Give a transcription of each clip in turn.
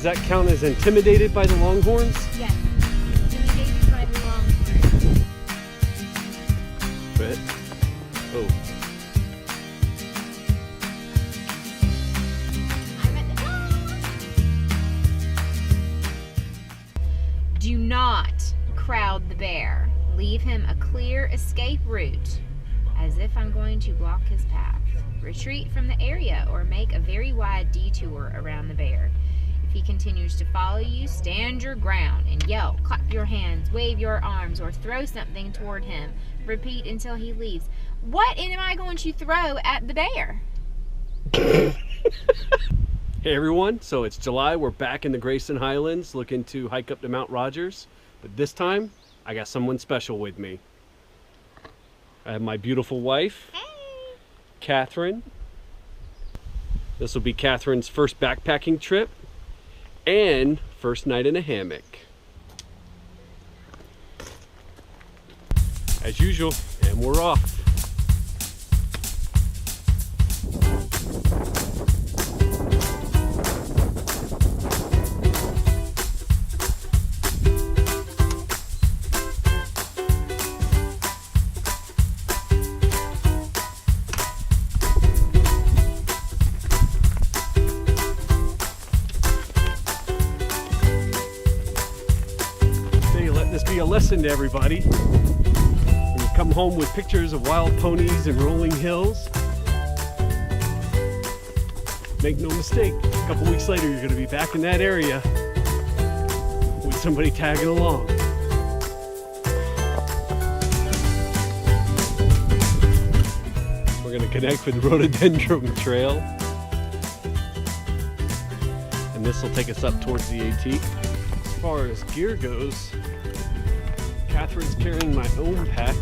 Does that count as intimidated by the longhorns? Yes. Intimidated by the longhorns. But, oh. I'm at the Do not crowd the bear. Leave him a clear escape route, as if I'm going to block his path. Retreat from the area or make a very wide detour around the bear. If he continues to follow you, stand your ground and yell, clap your hands, wave your arms, or throw something toward him. Repeat until he leaves. What am I going to throw at the bear? Hey everyone, so it's July. We're back in the Grayson Highlands looking to hike up to Mount Rogers. But this time, I got someone special with me. I have my beautiful wife, Hey! Catherine. This will be Catherine's first backpacking trip and first night in a hammock. As usual, and we're off. This be a lesson to everybody. When you come home with pictures of wild ponies and rolling hills, make no mistake, a couple weeks later you're going to be back in that area with somebody tagging along. We're going to connect with the rhododendron trail, and this will take us up towards the AT. As far as gear goes, Catherine's carrying my own pack.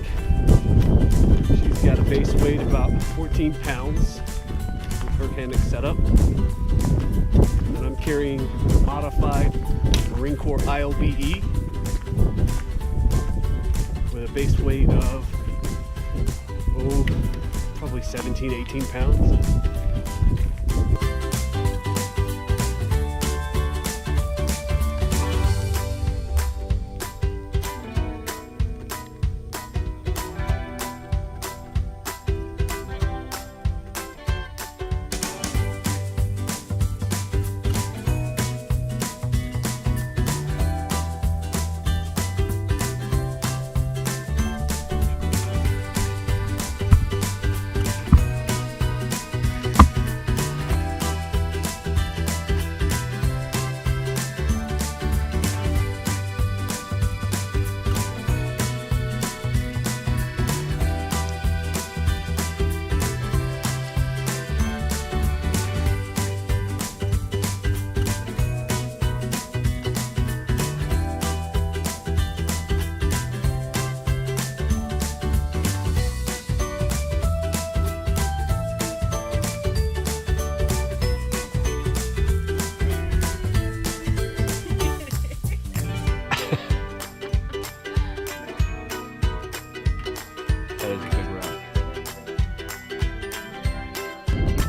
She's got a base weight of about 14 pounds with her hammock setup. And I'm carrying a modified Marine Corps ILBE with a base weight of, probably 17, 18 pounds.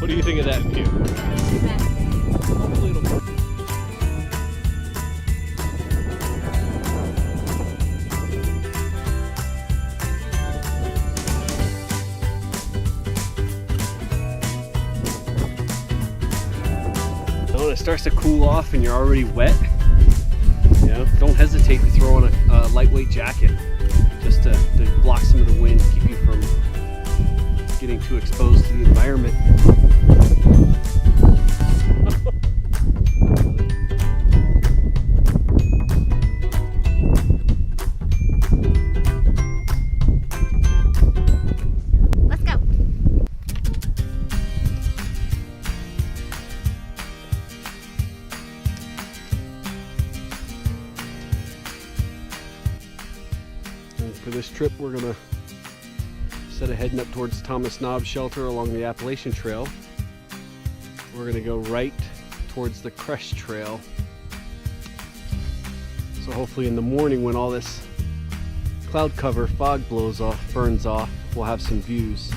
What do you think of that view? Hopefully it'll work. So when it starts to cool off and you're already wet, don't hesitate to throw on a lightweight jacket just to block some of the wind, keep you from getting too exposed to the environment. Let's go. And for this trip, we're gonna, instead of heading up towards Thomas Nobb's shelter along the Appalachian Trail, we're gonna go right towards the Crest Trail. So hopefully in the morning, when all this cloud cover fog burns off, we'll have some views.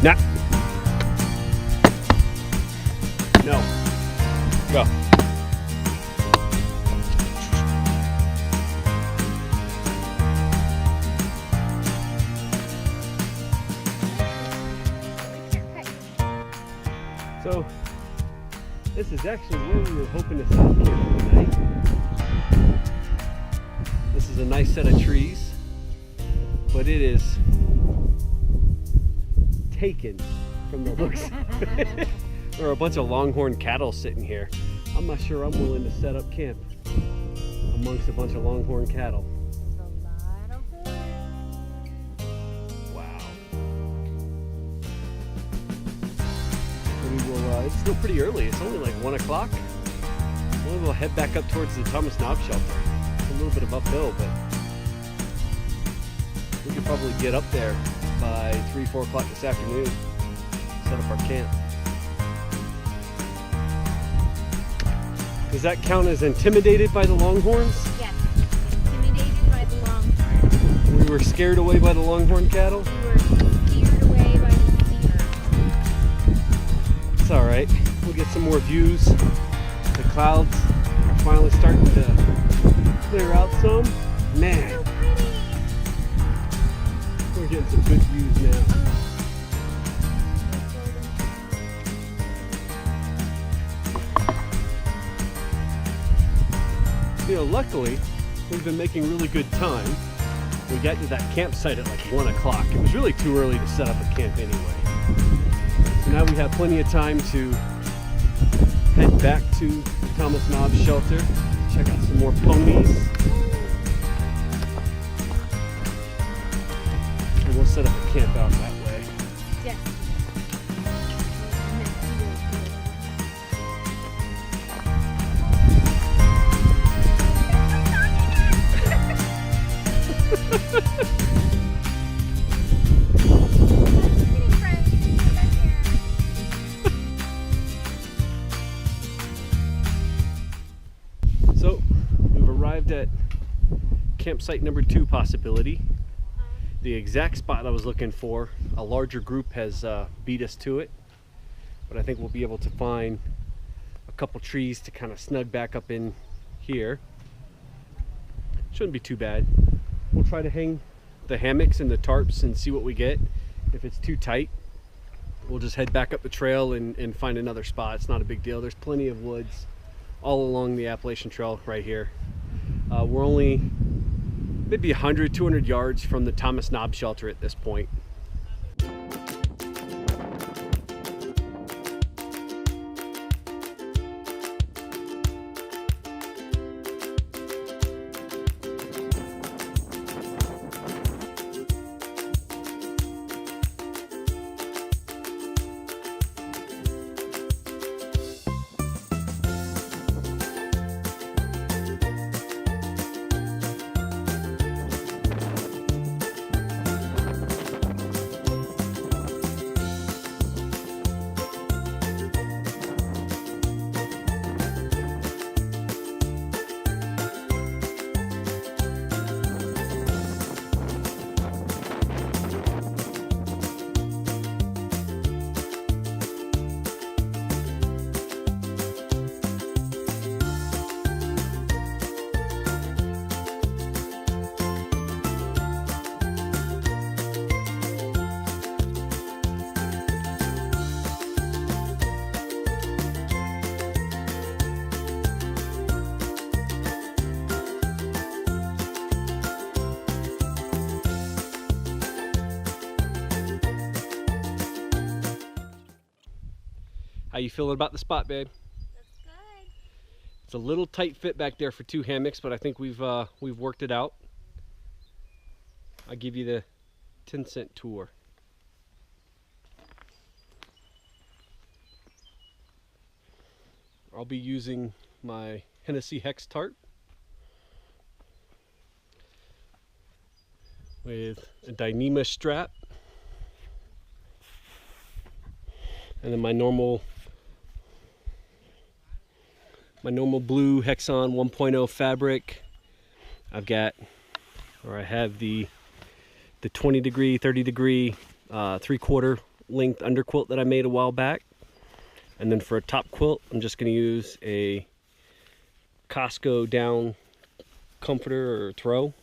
Nah. No. Go. So, this is actually where we were hoping to set up camp for the night. This is a nice set of trees, but it is taken from the looks. There are a bunch of longhorn cattle sitting here. I'm not sure I'm willing to set up camp amongst a bunch of longhorn cattle. Wow. We will, it's still pretty early. It's only like 1 o'clock. We'll head back up towards the Thomas Knob shelter. It's a little bit of uphill, but we could probably get up there by 3, 4 o'clock this afternoon. Set up our camp. Does that count as intimidated by the longhorns? Yes, intimidated by the longhorns. We were scared away by the longhorn cattle? We were scared away by the steer. It's alright. We'll get some more views. The clouds are finally starting to clear out some. Man, So pretty. we're getting some good views now. You know, luckily, we've been making really good time. We got to that campsite at like 1 o'clock. It was really too early to set up a camp anyway. So now we have plenty of time to head back to the Thomas Knob shelter, check out some more ponies, and we'll set up a camp out that way. Yes. So we've arrived at campsite number 2 possibility. The exact spot I was looking for, a larger group has beat us to it, but I think we'll be able to find a couple trees to kind of snug back up in here. Shouldn't be too bad. We'll try to hang the hammocks and the tarps and see what we get. If it's too tight, we'll just head back up the trail and find another spot. It's not a big deal. There's plenty of woods all along the Appalachian Trail right here. We're only maybe 100, 200 yards from the Thomas Knob shelter at this point. How you feeling about the spot, babe? That's good. It's a little tight fit back there for 2 hammocks, but I think we've worked it out. I'll give you the 10-cent tour. I'll be using my Hennessy Hex tarp with a Dyneema strap, and then my normal blue Hexon 1.0 fabric. I have the 20 degree, 30 degree, 3/4 length underquilt that I made a while back. And then for a top quilt, I'm just going to use a Costco down comforter or throw.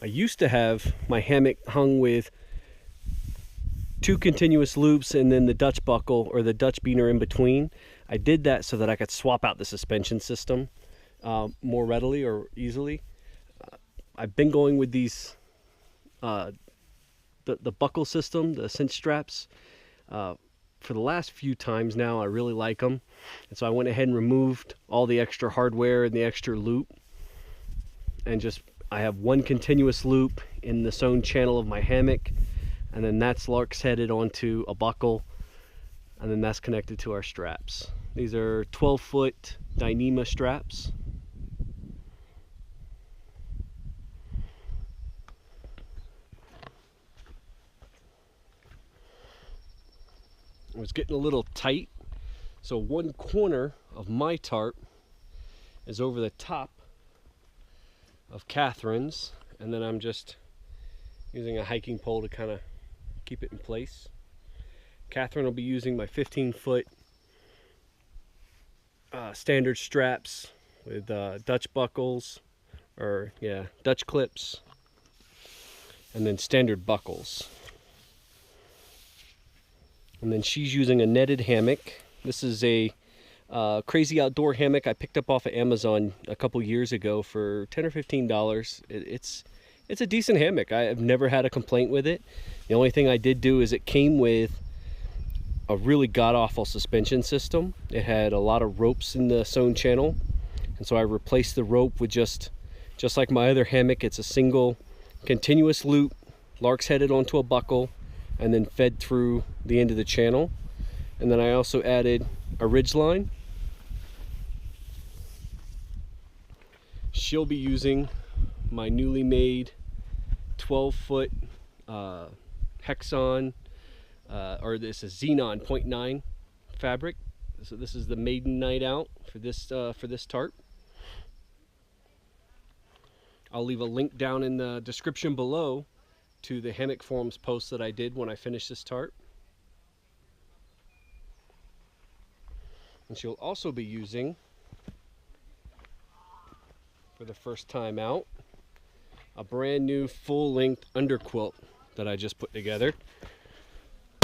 I used to have my hammock hung with 2 continuous loops and then the Dutch buckle or the Dutch beaner in between. I did that so that I could swap out the suspension system more readily or easily. I've been going with these the buckle system, the cinch straps, for the last few times now. I really like them, and so I went ahead and removed all the extra hardware and the extra loop, and just I have 1 continuous loop in the sewn channel of my hammock, and then that's lark's headed onto a buckle, and then that's connected to our straps. These are 12-foot Dyneema straps. It was getting a little tight, so one corner of my tarp is over the top of Catherine's, and then I'm just using a hiking pole to kind of keep it in place. Catherine will be using my 15-foot standard straps with Dutch buckles, or yeah, Dutch clips, and then standard buckles. And then she's using a netted hammock. This is a crazy outdoor hammock I picked up off of Amazon a couple years ago for $10 or $15. It's a decent hammock. I have never had a complaint with it. The only thing I did do is it came with a really god-awful suspension system. It had a lot of ropes in the sewn channel, and so I replaced the rope with just like my other hammock. It's a single continuous loop, lark's headed onto a buckle, and then fed through the end of the channel. And then I also added a ridge line. She'll be using my newly made 12-foot Hexon, or this is Xenon 0.9 fabric. So this is the maiden night out for this tarp. I'll leave a link down in the description below to the hammock forums post that I did when I finished this tarp. And she'll also be using, for the first time out, a brand new full-length underquilt that I just put together.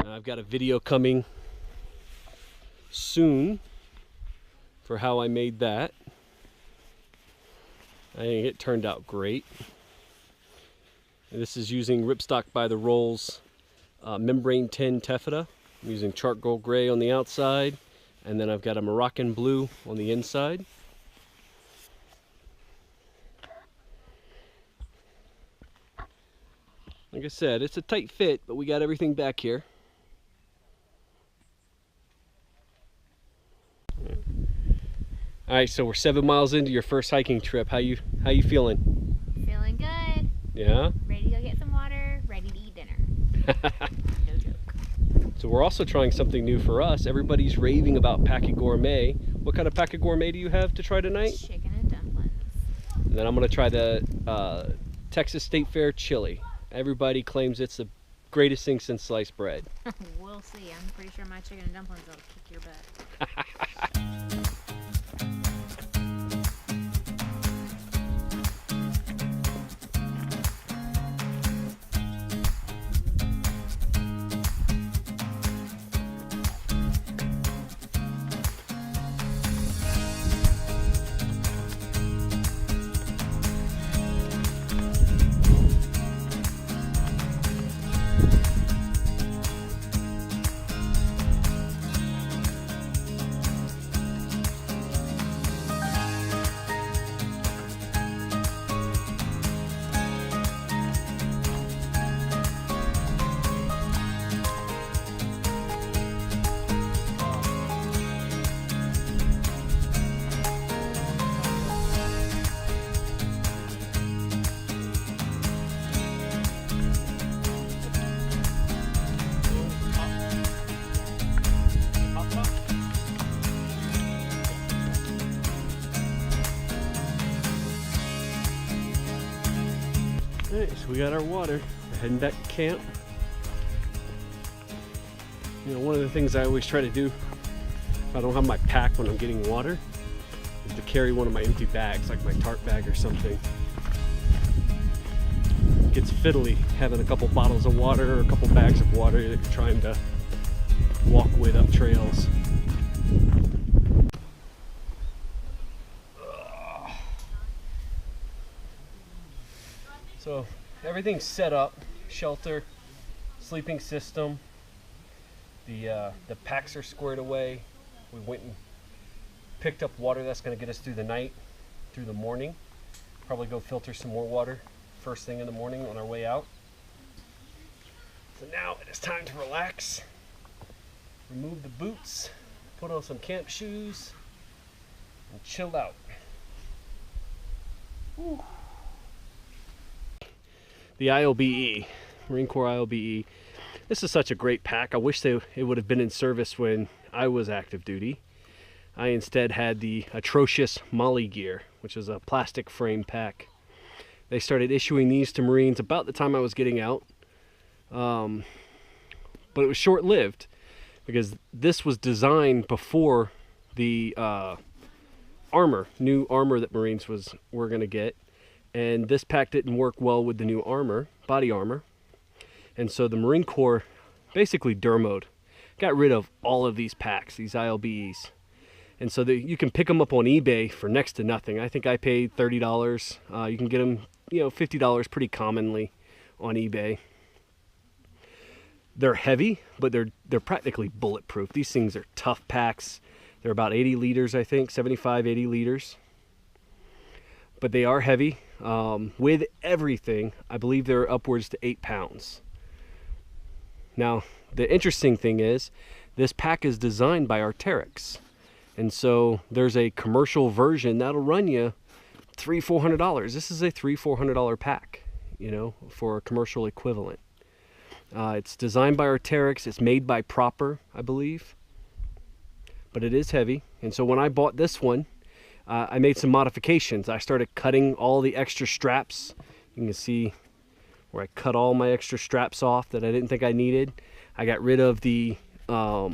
I've got a video coming soon for how I made that. I think it turned out great. And this is using Ripstock by the Rolls membrane tin taffeta. I'm using charcoal gray on the outside, and then I've got a Moroccan blue on the inside. Like I said, it's a tight fit, but we got everything back here. All right, so we're 7 miles into your first hiking trip. How you feeling? Feeling good. Yeah? Ready to go get some water, ready to eat dinner. No joke. So we're also trying something new for us. Everybody's raving about Packet Gourmet. What kind of Packet Gourmet do you have to try tonight? Chicken and dumplings. And then I'm gonna try the Texas State Fair chili. Everybody claims it's the greatest thing since sliced bread. We'll see. I'm pretty sure my chicken and dumplings will kick your butt. Alright, so we got our water. We're heading back to camp. You know, one of the things I always try to do if I don't have my pack when I'm getting water is to carry one of my empty bags, like my Tarp bag or something. It gets fiddly having a couple bottles of water or a couple bags of water that you're trying to walk with up trails. So everything's set up, shelter, sleeping system. The packs are squared away. We went and picked up water that's going to get us through the night, through the morning. Probably go filter some more water first thing in the morning on our way out. So now it is time to relax, remove the boots, put on some camp shoes, and chill out. Whew. The ILBE, Marine Corps ILBE. This is such a great pack. I wish it would have been in service when I was active duty. I instead had the atrocious Molly gear, which is a plastic frame pack. They started issuing these to Marines about the time I was getting out. But it was short-lived because this was designed before the new armor that Marines were going to get. And this pack didn't work well with the new armor, body armor. And so the Marine Corps basically dermoed, got rid of all of these packs, these ILBEs. And so you can pick them up on eBay for next to nothing. I think I paid $30. You can get them, $50 pretty commonly on eBay. They're heavy, but they're practically bulletproof. These things are tough packs. They're about 80 liters, I think, 75, 80 liters. But they are heavy. With everything, I believe they're upwards to 8 pounds. Now, the interesting thing is, this pack is designed by Arc'teryx. And so there's a commercial version that'll run you $300-400. This is a $300-400 pack, for a commercial equivalent. It's designed by Arc'teryx. It's made by Proper, I believe. But it is heavy. And so when I bought this one, I made some modifications. I started cutting all the extra straps. You can see where I cut all my extra straps off that I didn't think I needed. I got rid of the top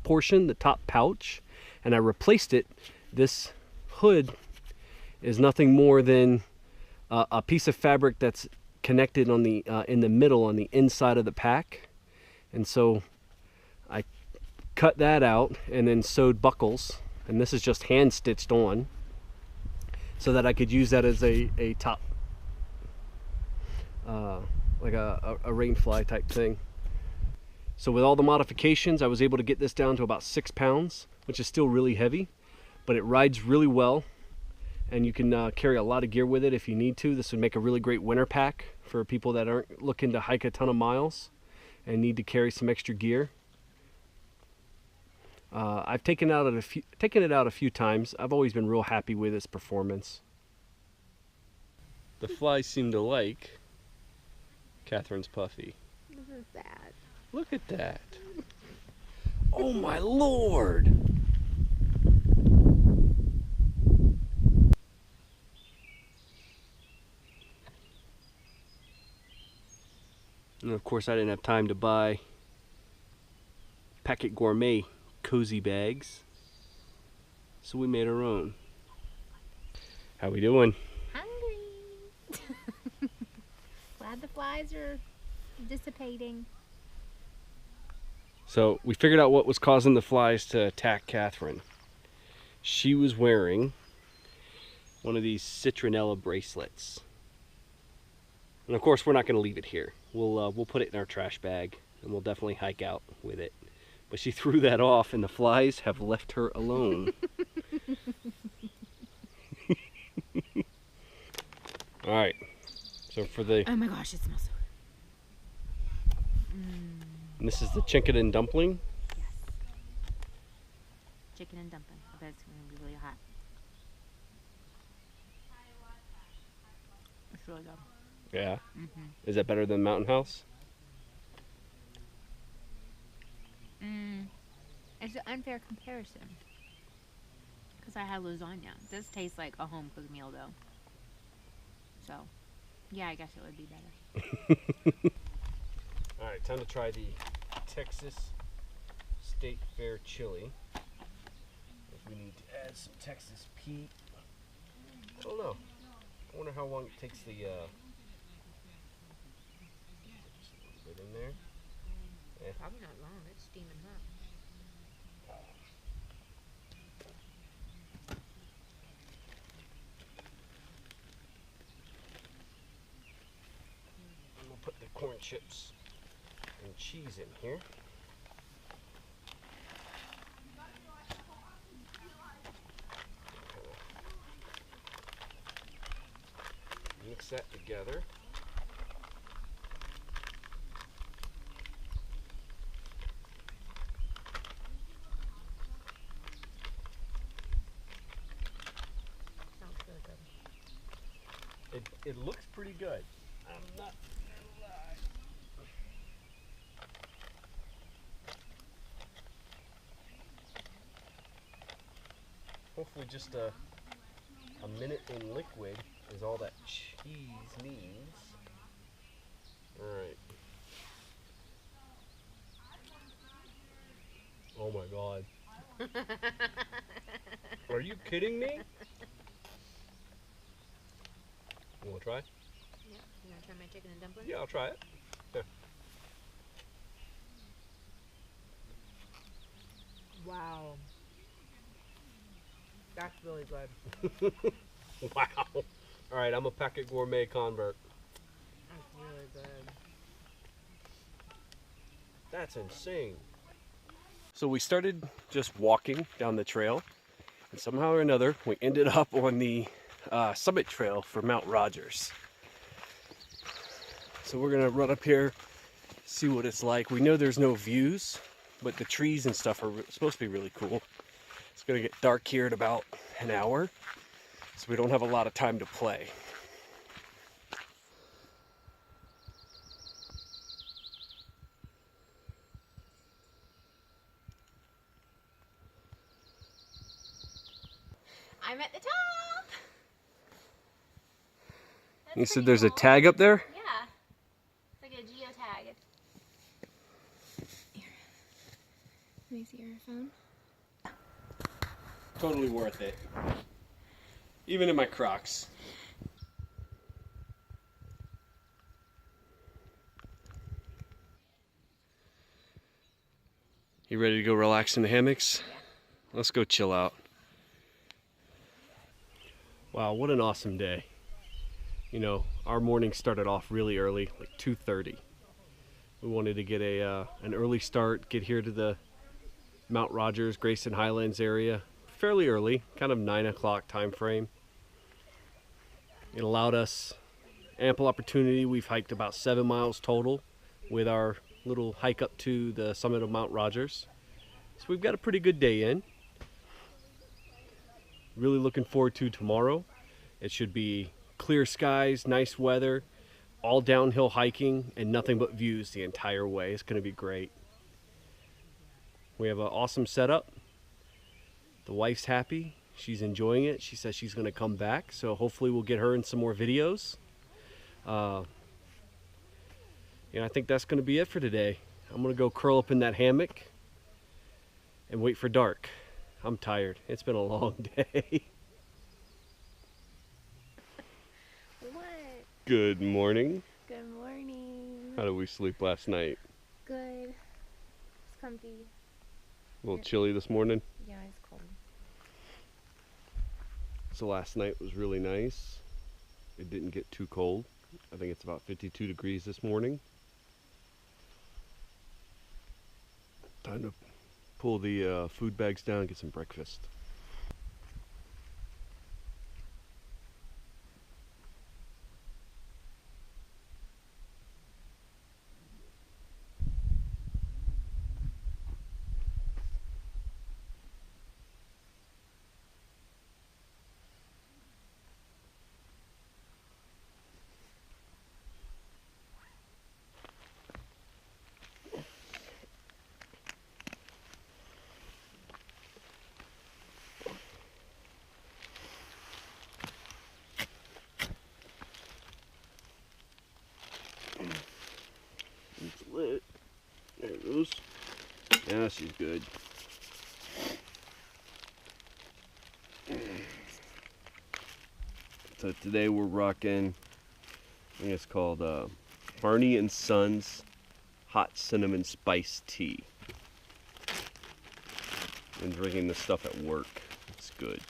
portion, the top pouch, and I replaced it. This hood is nothing more than a piece of fabric that's connected on the in the middle on the inside of the pack. And so I cut that out and then sewed buckles. And this is just hand stitched on so that I could use that as a top, like a rainfly type thing. So with all the modifications, I was able to get this down to about 6 pounds, which is still really heavy, but it rides really well. And you can carry a lot of gear with it if you need to. This would make a really great winter pack for people that aren't looking to hike a ton of miles and need to carry some extra gear. I've taken it out a few times. I've always been real happy with its performance. The flies seem to like Catherine's puffy. Look at that. Look at that. Oh my Lord! And of course I didn't have time to buy Packet Gourmet cozy bags, so we made our own. How we doing? Hungry. Glad the flies are dissipating. So we figured out what was causing the flies to attack Catherine. She was wearing one of these citronella bracelets, and of course we're not going to leave it here. We'll put it in our trash bag, and we'll definitely hike out with it. But she threw that off, and the flies have left her alone. All right. So for the... Oh my gosh, it smells so good. And this is the chicken dumpling. Yes. Chicken and dumpling. I bet it's going to be really hot. It's really good. Yeah? Is that better than Mountain House? It's an unfair comparison because I had lasagna. This tastes like a home cooked meal though. So Yeah, I guess it would be better. All right, time to try the Texas State Fair chili. If we need to add some Texas Pete. I don't know. I wonder how long it takes the just a little bit in there. Yeah. Probably not long. It's steaming hot. I'm gonna put the corn chips and cheese in here. Mix that together. Sounds really good. It looks pretty good. I'm not gonna lie. Hopefully just a minute in liquid is all that cheese needs. Alright. Oh my god. Are you kidding me? You wanna try? Yeah. You want to try my chicken and dumplings? Yeah, I'll try it. Yeah. Wow. That's really good. Wow. Alright, I'm a packet gourmet convert. That's really good. That's insane. So we started just walking down the trail, and somehow or another we ended up on the summit trail for Mount Rogers. So we're gonna run up here, see what it's like. We know there's no views, but the trees and stuff are supposed to be really cool. It's gonna get dark here in about an hour, so we don't have a lot of time to play. I'm at the top! That's You said pretty there's a cool. tag up there? Yeah. It's like a geotag. Here. Let me see your phone. Totally worth it. Even in my Crocs. You ready to go relax in the hammocks? Yeah. Let's go chill out. Wow, what an awesome day. You know, our morning started off really early, like 2:30. We wanted to get an early start, get here to the Mount Rogers, Grayson, Highlands area fairly early, kind of 9 o'clock time frame. It allowed us ample opportunity. We've hiked about 7 miles total with our little hike up to the summit of Mount Rogers. So we've got a pretty good day in. Really looking forward to tomorrow. It should be clear skies, nice weather, all downhill hiking, and nothing but views the entire way. It's going to be great. We have an awesome setup. The wife's happy. She's enjoying it. She says she's going to come back, so hopefully we'll get her in some more videos. I think that's going to be it for today. I'm going to go curl up in that hammock and wait for dark. I'm tired. It's been a long day. What? Good morning. Good morning. How did we sleep last night? Good. It's comfy. A little chilly this morning. Yeah, it's cold. So last night was really nice. It didn't get too cold. I think it's about 52 degrees this morning. Time to pull the food bags down and get some breakfast. Yeah, she's good. So today we're rocking, I think it's called Barney and Sons Hot Cinnamon Spice Tea. I'm drinking this stuff at work. It's good.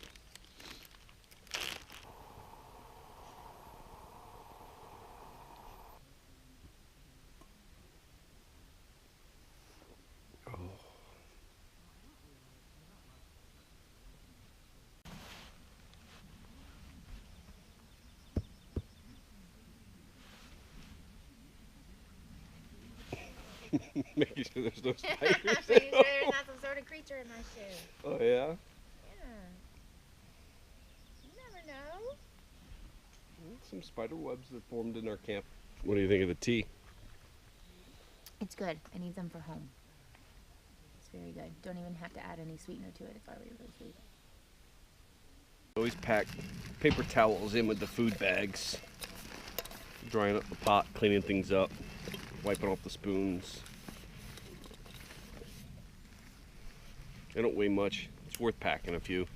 Making sure there's no spiders. Making sure there's not some sort of creature in my shoe. Oh yeah? Yeah. You never know. Some spider webs that formed in our camp. What do you think of the tea? It's good. I need some for home. It's very good. Don't even have to add any sweetener to it. It's already really sweet. Always pack paper towels in with the food bags. Drying up the pot, cleaning things up, wiping off the spoons. They don't weigh much. It's worth packing a few.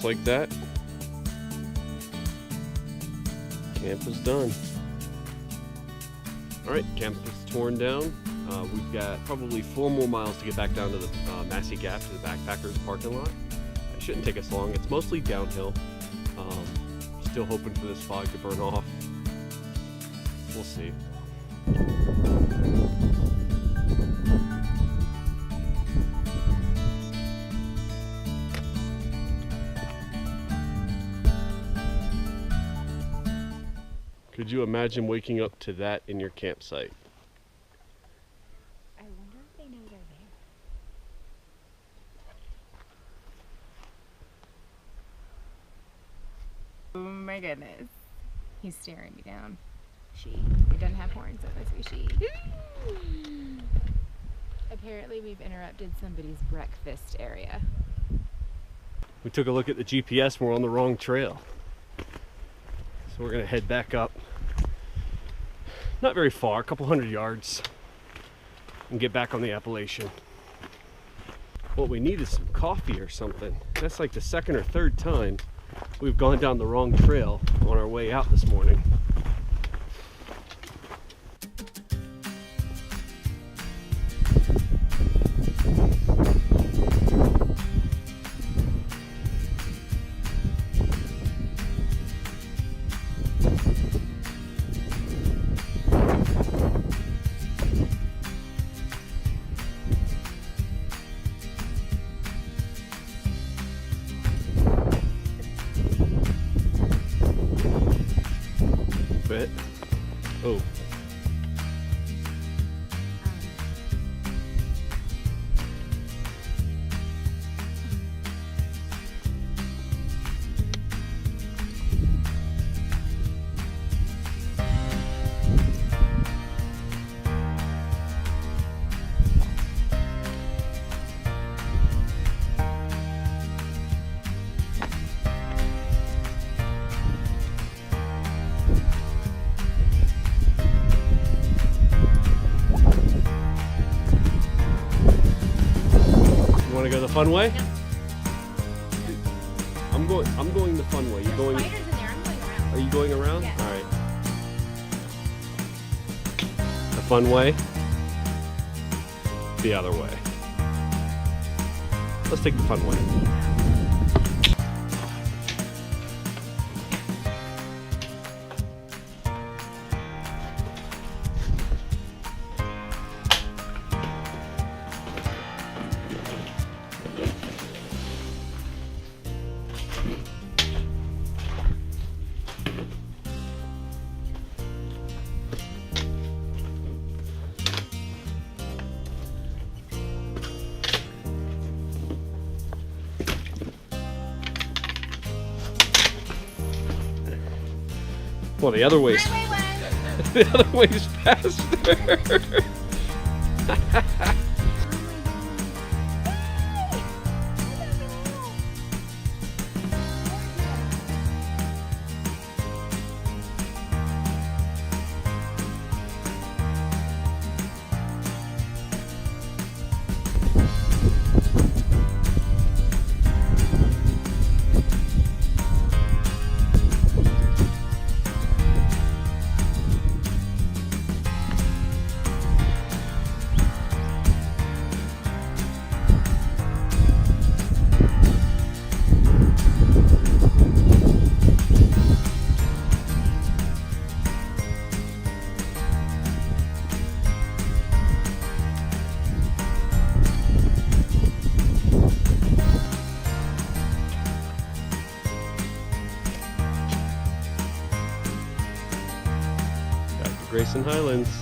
Like that, camp is done. All right, camp is torn down. We've got probably 4 more miles to get back down to the Massey Gap to the backpackers parking lot. It shouldn't take us long. It's mostly downhill. Still hoping for this fog to burn off. We'll see. Could you imagine waking up to that in your campsite? I wonder if they know they're there. Oh my goodness. He's staring me down. She. He doesn't have horns, so it must be she. Apparently we've interrupted somebody's breakfast area. We took a look at the GPS and we're on the wrong trail. So we're gonna head back up. Not very far, a couple hundred yards, and get back on the Appalachian. What we need is some coffee or something. That's like the second or third time we've gone down the wrong trail on our way out this morning. Bit. Oh. Want to go the fun way? No. I'm going the fun way. You There's going? spiders in there. I'm going around. Are you going around? Yeah. All right. The fun way. The other way. Let's take the fun way. Well, the other way's the other way's faster. Grayson Highlands.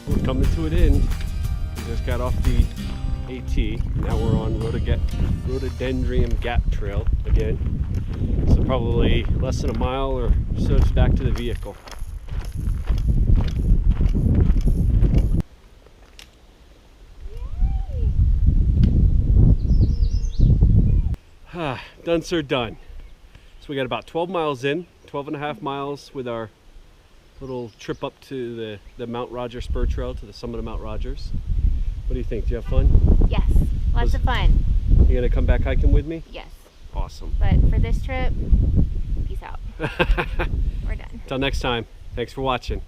We're coming to an end. We just got off the AT. Now we're on Rhododendron Gap Trail again. So probably less than a mile or so it's back to the vehicle. Done, sir, done. So we got about 12 miles in, 12 and a half miles with our little trip up to the Mount Rogers Spur Trail, to the summit of Mount Rogers. What do you think? Do you have fun? Yes, lots of fun. You gonna come back hiking with me? Yes. Awesome. But for this trip, peace out. We're done. Till next time. Thanks for watching.